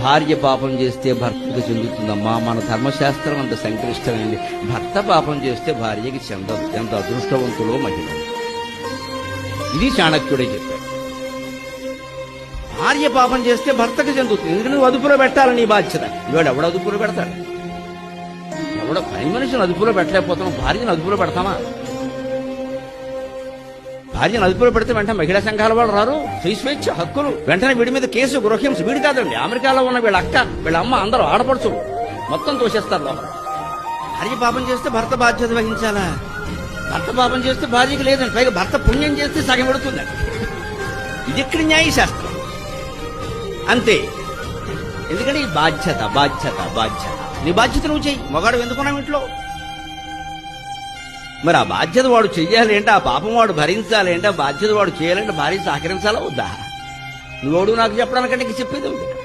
భార్య పాపం చేస్తే భర్తకు చెందుతుందమ్మా. మన ధర్మశాస్త్రం అంత సంక్లిష్టమైంది. భర్త పాపం చేస్తే భార్యకి చెందదు. ఎంత అదృష్టవంతులో మహిళ. ఇది చాణక్యుడే చెప్పాడు. భార్య పాపం చేస్తే భర్తకు చెందుతుంది. ఎందుకంటే నువ్వు అదుపులో పెట్టాలని నీ బాధ్యత. ఇవాడు ఎవడు అదుపులో పెడతాడు? ఎవడో పని మనిషిని అదుపులో పెట్టలేకపోతాం, భార్యను అదుపులో పెడతామా? భార్యను అదుపులో పెడితే వెంటనే మహిళా సంఘాల వాళ్ళు రారు. స్వేచ్ఛ హక్కులు, వెంటనే వీడి మీద కేసు, గృహహింస. వీడి కాదండి, అమెరికాలో ఉన్న వీళ్ళ అక్క, వీళ్ళ అమ్మ, అందరూ ఆడపడుచు మొత్తం తోసేస్తారు లోపల. భార్య పాపం చేస్తే భర్త బాధ్యత వహించాలా? భర్త పాపం చేస్తే భార్యకి లేదండి. పైగా భర్త పుణ్యం చేస్తే సగం పడుతుందండి. ఇది ఎక్కడి న్యాయశాస్త్రం? అంతే. ఎందుకంటే ఈ బాధ్యత బాధ్యత బాధ్యత. నీ బాధ్యత నువ్వు చెయ్యి. మగాడు ఎందుకున్నావు ఇంట్లో? మరి ఆ బాధ్యత వాడు చెయ్యాలి అంటే, ఆ పాపం వాడు భరించాలి అంటే, ఆ బాధ్యత వాడు చేయాలంటే భార్య సహకరించాలా వద్దా? నువ్వు నాకు చెప్పడానికంటే చెప్పేది ఉంది.